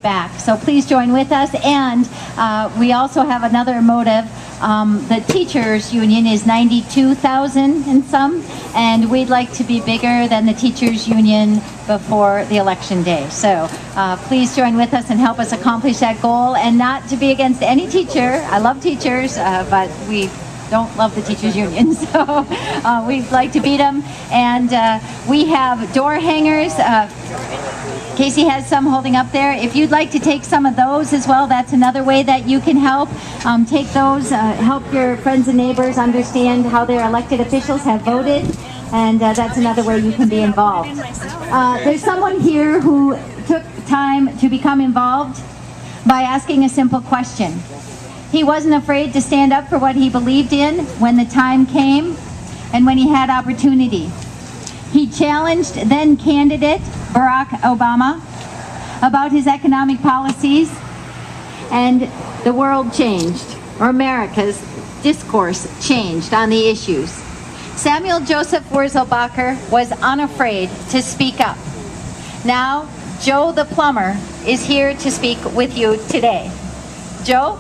back. So please join with us. And we also have another motive. The teachers union is 92,000 and some, and we'd like to be bigger than the teachers union before the election day. So please join with us and help us accomplish that goal, and not to be against any teacher. I love teachers, but we don't love the teachers union, so we'd like to beat them. And we have door hangers. Casey has some holding up there. If you'd like to take some of those as well, that's another way that you can help. Take those, help your friends and neighbors understand how their elected officials have voted, and that's another way you can be involved. There's someone here who took time to become involved by asking a simple question. He wasn't afraid to stand up for what he believed in when the time came and when he had opportunity. He challenged then candidate Barack Obama about his economic policies, and the world changed, or America's discourse changed on the issues. Samuel Joseph Wurzelbacher was unafraid to speak up. Now, Joe the plumber is here to speak with you today. Joe?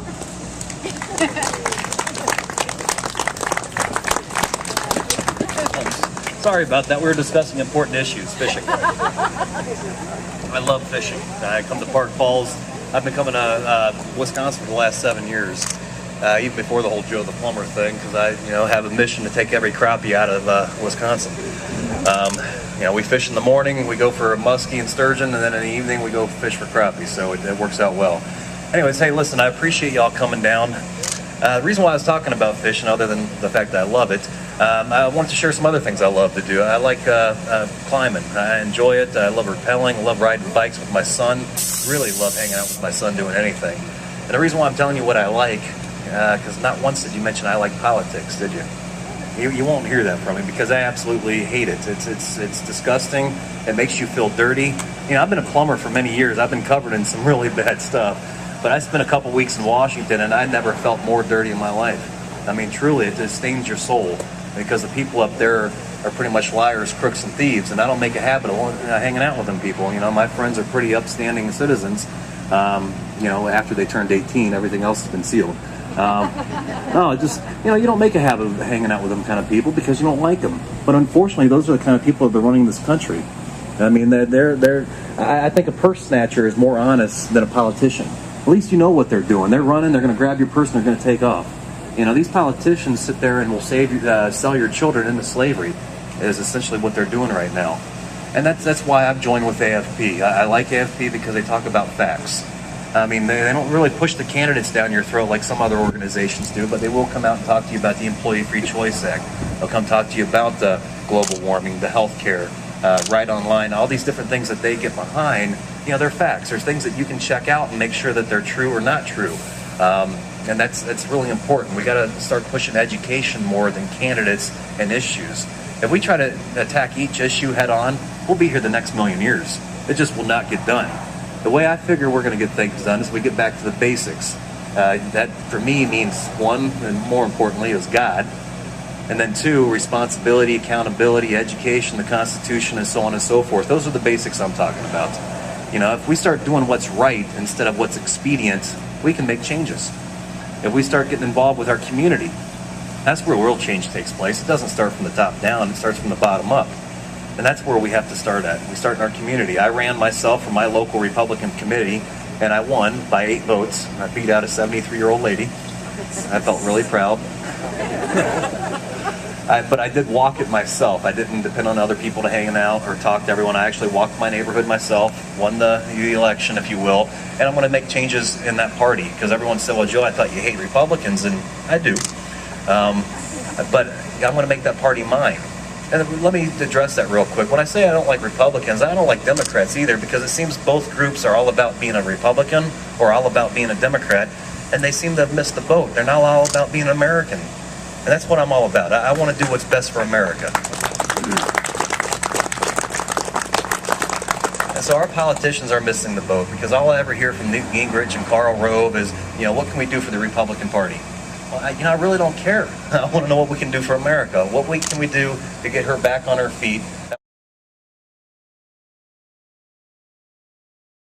Sorry about that. We were discussing important issues, fishing. I love fishing. I come to Park Falls. I've been coming to Wisconsin for the last 7 years, even before the whole Joe the Plumber thing, because I have a mission to take every crappie out of Wisconsin. We fish in the morning, we go for muskie and sturgeon, and then in the evening we go fish for crappie, so it works out well. Anyways, hey, listen, I appreciate y'all coming down. The reason why I was talking about fishing, other than the fact that I love it, I wanted to share some other things I love to do. I like climbing. I enjoy it. I love rappelling. I love riding bikes with my son. Really love hanging out with my son doing anything. And the reason why I'm telling you what I like, because not once did you mention I like politics, did you? You won't hear that from me, because I absolutely hate it. It's disgusting. It makes you feel dirty. I've been a plumber for many years. I've been covered in some really bad stuff. But I spent a couple weeks in Washington, and I never felt more dirty in my life. I mean, truly, it just stains your soul, because the people up there are pretty much liars, crooks, and thieves, and I don't make a habit of hanging out with them people. My friends are pretty upstanding citizens. After they turned 18, everything else has been sealed. You don't make a habit of hanging out with them kind of people because you don't like them. But unfortunately, those are the kind of people that are running this country. I mean, I think a purse snatcher is more honest than a politician. At least you know what they're doing. They're running, they're going to grab your purse, and they're going to take off. These politicians sit there and will sell your children into slavery, is essentially what they're doing right now. And that's why I've joined with AFP. I like AFP because they talk about facts. I mean, they don't really push the candidates down your throat like some other organizations do, but they will come out and talk to you about the Employee Free Choice Act. They'll come talk to you about the global warming, the health care, right online, all these different things that they get behind. They're facts. There's things that you can check out and make sure that they're true or not true. And that's really important. We got to start pushing education more than candidates and issues. If we try to attack each issue head on, we'll be here the next million years. It just will not get done. The way I figure we're going to get things done is we get back to the basics. That for me means one, and more importantly, is God. And then two, responsibility, accountability, education, the Constitution, and so on and so forth. Those are the basics I'm talking about. If we start doing what's right instead of what's expedient, we can make changes. If we start getting involved with our community, that's where real change takes place. It doesn't start from the top down, it starts from the bottom up. And that's where we have to start at. We start in our community. I ran myself for my local Republican committee, and I won by 8 votes. I beat out a 73-year-old lady. I felt really proud. But I did walk it myself. I didn't depend on other people to hang out or talk to everyone. I actually walked my neighborhood myself, won the election, if you will, and I'm going to make changes in that party, because everyone said, well, Joe, I thought you hate Republicans, and I do. But I'm going to make that party mine. And let me address that real quick. When I say I don't like Republicans, I don't like Democrats either, because it seems both groups are all about being a Republican or all about being a Democrat, and they seem to have missed the boat. They're not all about being American. And that's what I'm all about. I want to do what's best for America. And so our politicians are missing the boat, because all I ever hear from Newt Gingrich and Karl Rove is, what can we do for the Republican Party? Well, I really don't care. I want to know what we can do for America. What can we do to get her back on her feet,